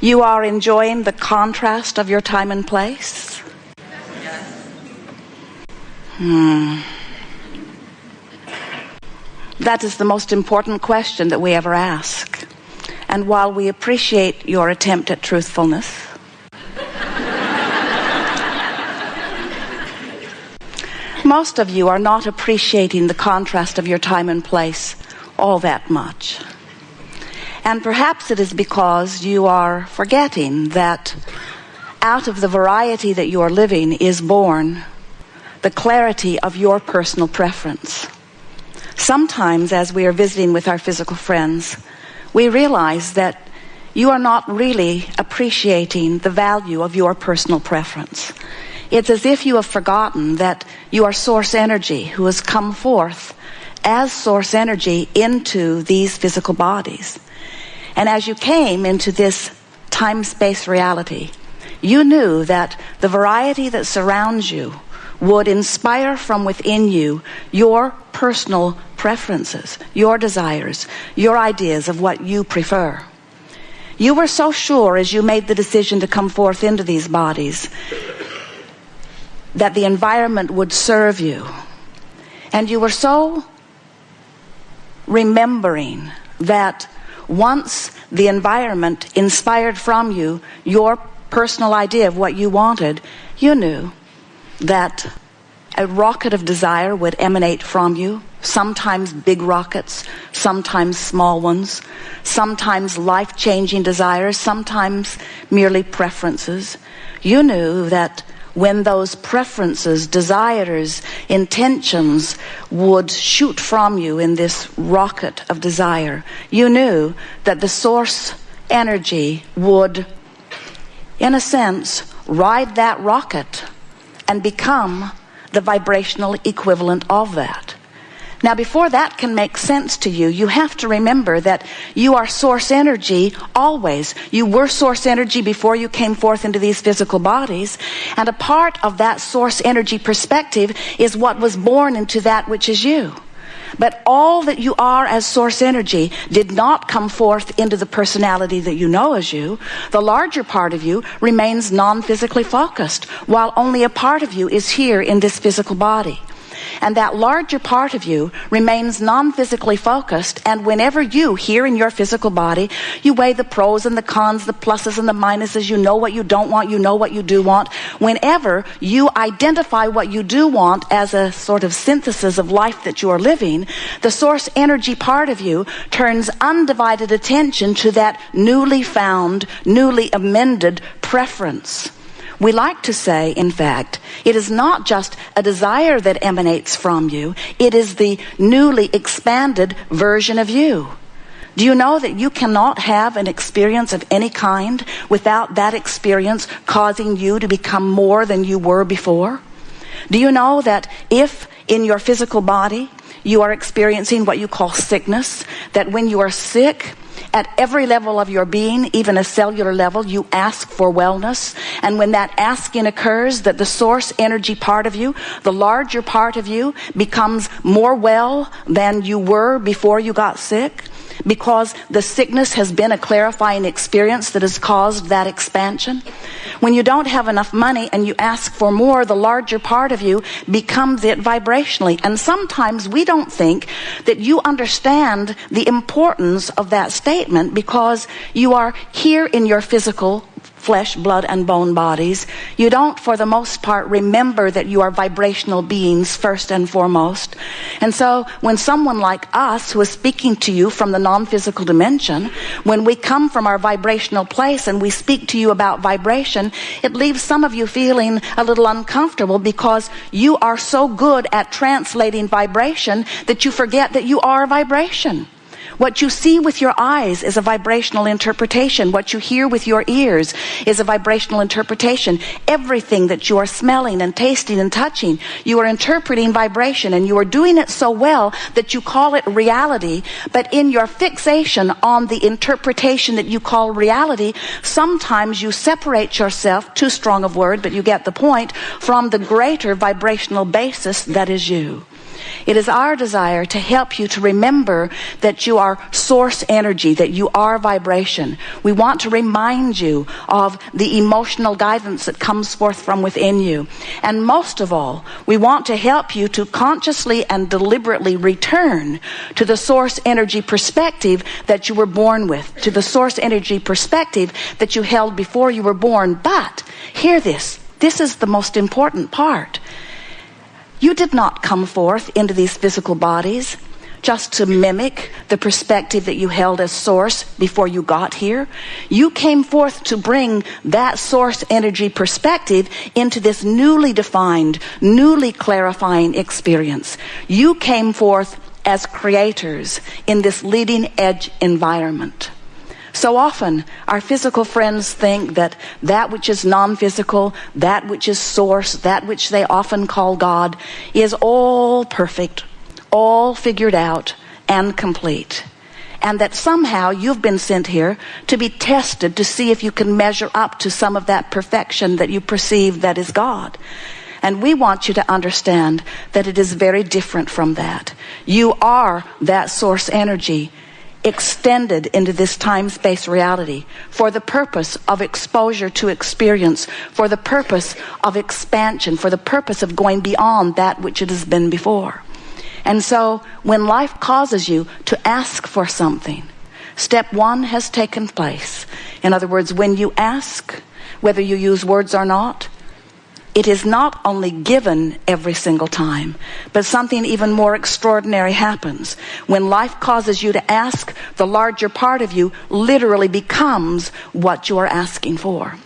You are enjoying the contrast of your time and place? That is the most important question that we ever ask. And while we appreciate your attempt at truthfulness, most of you are not appreciating the contrast of your time and place all that much. And perhaps it is because you are forgetting that out of the variety that you are living is born the clarity of your personal preference. Sometimes, as we are visiting with our physical friends, we realize that you are not really appreciating the value of your personal preference. It's as if you have forgotten that you are source energy who has come forth as source energy into these physical bodies. And as you came into this time-space reality, you knew that the variety that surrounds you would inspire from within you your personal preferences, your desires, your ideas of what you prefer. You were so sure as you made the decision to come forth into these bodies that the environment would serve you. And you were so remembering that once the environment inspired from you your personal idea of what you wanted, you knew that a rocket of desire would emanate from you, sometimes big rockets, sometimes small ones, sometimes life-changing desires, sometimes merely preferences. You knew that when those preferences, desires, intentions would shoot from you in this rocket of desire, you knew that the source energy would, in a sense, ride that rocket and become the vibrational equivalent of that. Now, before that can make sense to you, you have to remember that you are source energy always. You were source energy before you came forth into these physical bodies, and a part of that source energy perspective is what was born into that which is you. But all that you are as source energy did not come forth into the personality that you know as you. The larger part of you remains non-physically focused, while only a part of you is here in this physical body. And that larger part of you remains non-physically focused, and whenever you, here in your physical body, you weigh the pros and the cons, the pluses and the minuses, you know what you don't want, you know what you do want. Whenever you identify what you do want as a sort of synthesis of life that you are living, the source energy part of you turns undivided attention to that newly found, newly amended preference. We like to say, in fact, it is not just a desire that emanates from you, it is the newly expanded version of you. Do you know that you cannot have an experience of any kind without that experience causing you to become more than you were before? Do you know that if in your physical body you are experiencing what you call sickness, that when you are sick, at every level of your being, even a cellular level, you ask for wellness. And when that asking occurs, that the source energy part of you, the larger part of you, becomes more well than you were before you got sick, because the sickness has been a clarifying experience that has caused that expansion. When you don't have enough money and you ask for more, the larger part of you becomes it vibrationally. And sometimes we don't think that you understand the importance of that statement because you are here in your physical flesh, blood, and bone bodies. You don't, for the most part, remember that you are vibrational beings first and foremost. And so when someone like us, who is speaking to you from the non-physical dimension, when we come from our vibrational place and we speak to you about vibration, it leaves some of you feeling a little uncomfortable because you are so good at translating vibration that you forget that you are vibration. What you see with your eyes is a vibrational interpretation. What you hear with your ears is a vibrational interpretation. Everything that you are smelling and tasting and touching, you are interpreting vibration, and you are doing it so well that you call it reality. But in your fixation on the interpretation that you call reality, sometimes you separate yourself, too strong of word, but you get the point, from the greater vibrational basis that is you. It is our desire to help you to remember that you are source energy, that you are vibration. We want to remind you of the emotional guidance that comes forth from within you. And most of all, we want to help you to consciously and deliberately return to the source energy perspective that you were born with, to the source energy perspective that you held before you were born. But, hear this. This is the most important part. You did not come forth into these physical bodies just to mimic the perspective that you held as source before you got here. You came forth to bring that source energy perspective into this newly defined, newly clarifying experience. You came forth as creators in this leading edge environment. So often, our physical friends think that that which is non-physical, that which is source, that which they often call God, is all perfect, all figured out, and complete. And that somehow you've been sent here to be tested to see if you can measure up to some of that perfection that you perceive that is God. And we want you to understand that it is very different from that. You are that source energy extended into this time-space reality for the purpose of exposure to experience, for the purpose of expansion, for the purpose of going beyond that which it has been before. And so, when life causes you to ask for something, step one has taken place. In other words, when you ask, whether you use words or not, it is not only given every single time, but something even more extraordinary happens. When life causes you to ask, the larger part of you literally becomes what you are asking for.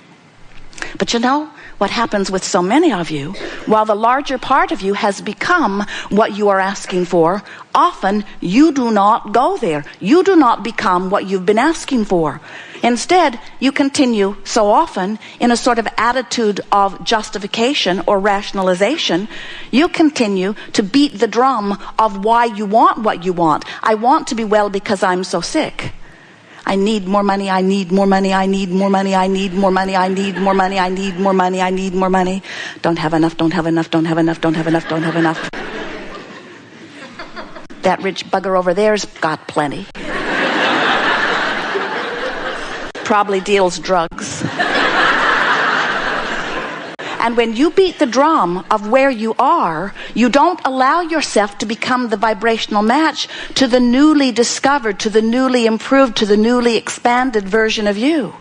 But you know what happens with so many of you? While the larger part of you has become what you are asking for, often you do not go there. You do not become what you've been asking for. Instead, you continue so often in a sort of attitude of justification or rationalization. You continue to beat the drum of why you want what you want. I want to be well because I'm so sick. I need more money, I need more money, I need more money, I need more money, I need more money, I need more money, I need more money. Don't have enough, don't have enough, don't have enough, don't have enough, don't have enough. That rich bugger over there's got plenty. Probably deals drugs. And when you beat the drum of where you are, you don't allow yourself to become the vibrational match to the newly discovered, to the newly improved, to the newly expanded version of you.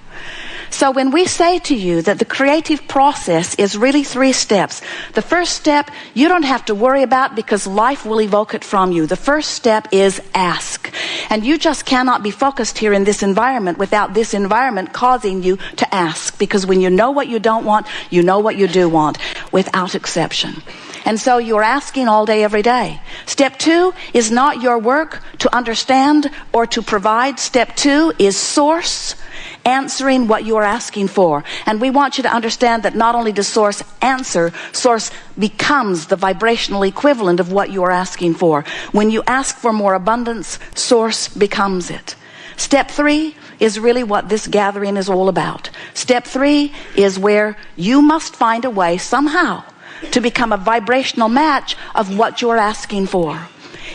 So when we say to you that the creative process is really 3 steps, the first step you don't have to worry about because life will evoke it from you. The first step is ask. And you just cannot be focused here in this environment without this environment causing you to ask. Because when you know what you don't want, you know what you do want, without exception. And so you're asking all day, every day. Step 2 is not your work to understand or to provide. Step 2 is source answering what you are asking for. And we want you to understand that not only does source answer, source becomes the vibrational equivalent of what you are asking for. When you ask for more abundance, source becomes it. Step 3 is really what this gathering is all about. Step 3 is where you must find a way somehow to become a vibrational match of what you're asking for.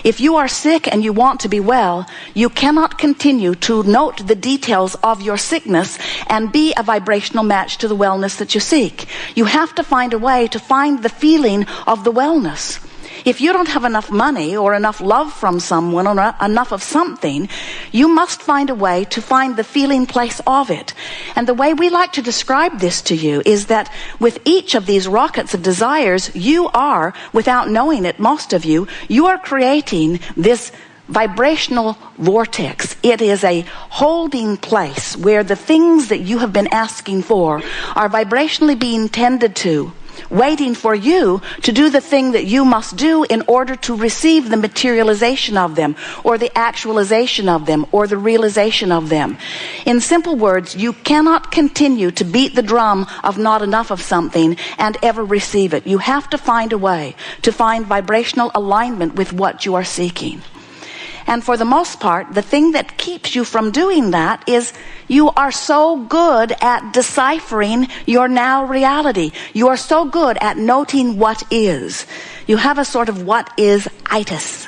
If you are sick and you want to be well, you cannot continue to note the details of your sickness and be a vibrational match to the wellness that you seek. You have to find a way to find the feeling of the wellness. If you don't have enough money or enough love from someone or enough of something, you must find a way to find the feeling place of it. And the way we like to describe this to you is that with each of these rockets of desires, you are, without knowing it, most of you, you are creating this vibrational vortex. It is a holding place where the things that you have been asking for are vibrationally being tended to, waiting for you to do the thing that you must do in order to receive the materialization of them, or the actualization of them, or the realization of them. In simple words, you cannot continue to beat the drum of not enough of something and ever receive it. You have to find a way to find vibrational alignment with what you are seeking. And for the most part, the thing that keeps you from doing that is you are so good at deciphering your now reality. You are so good at noting what is. You have a sort of what is-itis.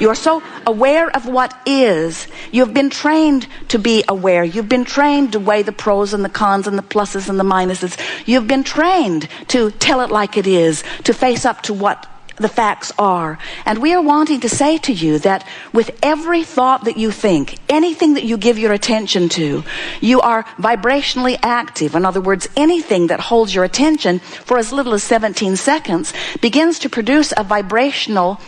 You are so aware of what is. You've been trained to be aware. You've been trained to weigh the pros and the cons and the pluses and the minuses. You've been trained to tell it like it is, to face up to what the facts are. And we are wanting to say to you that with every thought that you think, anything that you give your attention to, you are vibrationally active. In other words, anything that holds your attention for as little as 17 seconds begins to produce a vibrational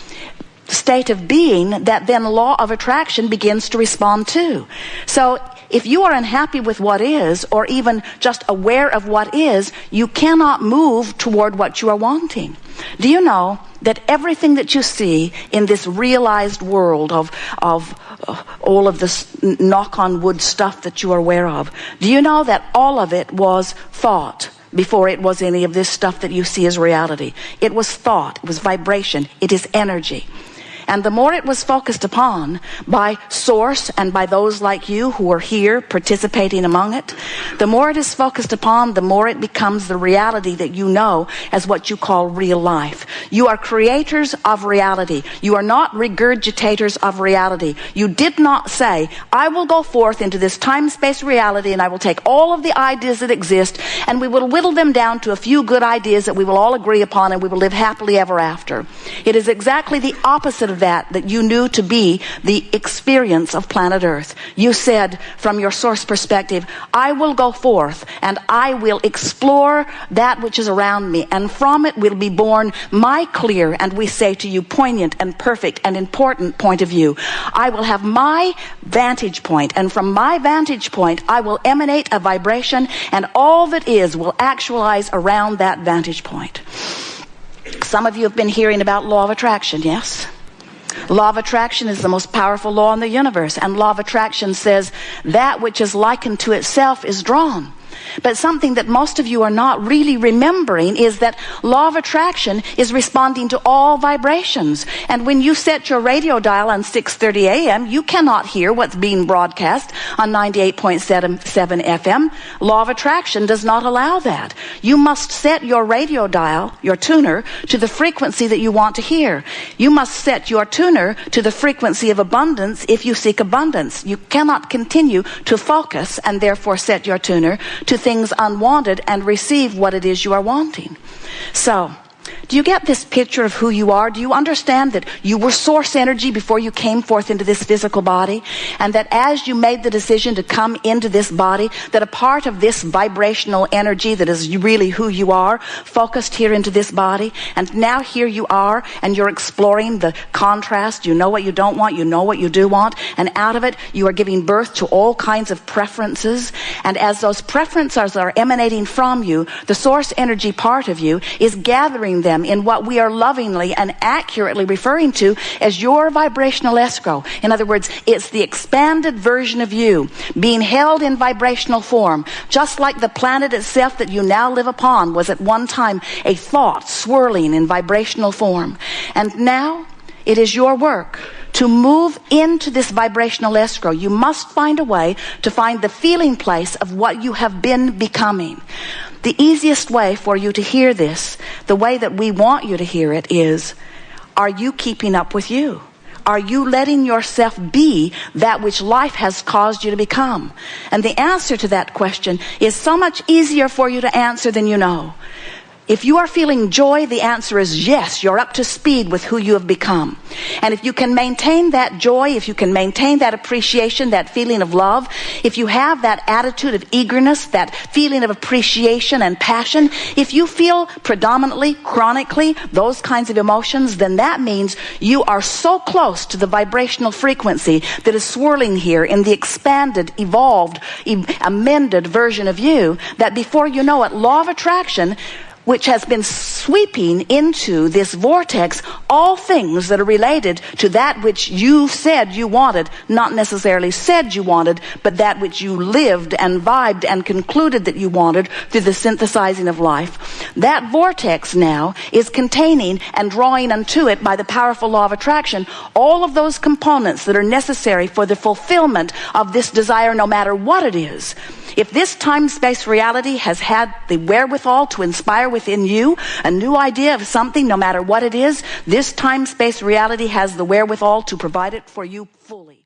state of being that then law of attraction begins to respond to. So if you are unhappy with what is, or even just aware of what is, you cannot move toward what you are wanting. Do you know that everything that you see in this realized world of all of this knock on wood stuff that you are aware of, do you know that all of it was thought before it was any of this stuff that you see as reality? It was thought, it was vibration, it is energy. And the more it was focused upon by Source and by those like you who are here participating among it, the more it is focused upon, the more it becomes the reality that you know as what you call real life. You are creators of reality. You are not regurgitators of reality. You did not say, I will go forth into this time-space reality and I will take all of the ideas that exist and we will whittle them down to a few good ideas that we will all agree upon and we will live happily ever after. It is exactly the opposite of that you knew to be the experience of planet Earth. You said, from your source perspective, I will go forth and I will explore that which is around me, and from it will be born my clear, and we say to you, poignant and perfect and important point of view. I will have my vantage point, and from my vantage point I will emanate a vibration, and all that is will actualize around that vantage point. Some of you have been hearing about law of attraction, yes? Law of attraction is the most powerful law in the universe, and law of attraction says that which is likened to itself is drawn. But something that most of you are not really remembering is that law of attraction is responding to all vibrations. And when you set your radio dial on 6:30 a.m., you cannot hear what's being broadcast on 98.7 FM. Law of attraction does not allow that. You must set your radio dial, your tuner, to the frequency that you want to hear. You must set your tuner to the frequency of abundance if you seek abundance. You cannot continue to focus and therefore set your tuner to things unwanted and receive what it is you are wanting. So, do you get this picture of who you are? Do you understand that you were source energy before you came forth into this physical body? And that as you made the decision to come into this body, that a part of this vibrational energy that is really who you are, focused here into this body, and now here you are, and you're exploring the contrast. You know what you don't want, you know what you do want, and out of it you are giving birth to all kinds of preferences. And as those preferences are emanating from you, the source energy part of you is gathering them in what we are lovingly and accurately referring to as your vibrational escrow. In other words, it's the expanded version of you being held in vibrational form, just like the planet itself that you now live upon was at one time a thought swirling in vibrational form. And now it is your work to move into this vibrational escrow. You must find a way to find the feeling place of what you have been becoming. The easiest way for you to hear this, the way that we want you to hear it, is, are you keeping up with you? Are you letting yourself be that which life has caused you to become? And the answer to that question is so much easier for you to answer than you know. If you are feeling joy, the answer is yes, you're up to speed with who you have become. And if you can maintain that joy, if you can maintain that appreciation, that feeling of love, if you have that attitude of eagerness, that feeling of appreciation and passion, if you feel predominantly, chronically, those kinds of emotions, then that means you are so close to the vibrational frequency that is swirling here in the expanded, evolved, amended version of you, that before you know it, law of attraction, which has been sweeping into this vortex all things that are related to that which you said you wanted, not necessarily said you wanted, but that which you lived and vibed and concluded that you wanted through the synthesizing of life. That vortex now is containing and drawing unto it by the powerful law of attraction all of those components that are necessary for the fulfillment of this desire, no matter what it is. If this time-space reality has had the wherewithal to inspire within you a new idea of something, no matter what it is, this time-space reality has the wherewithal to provide it for you fully.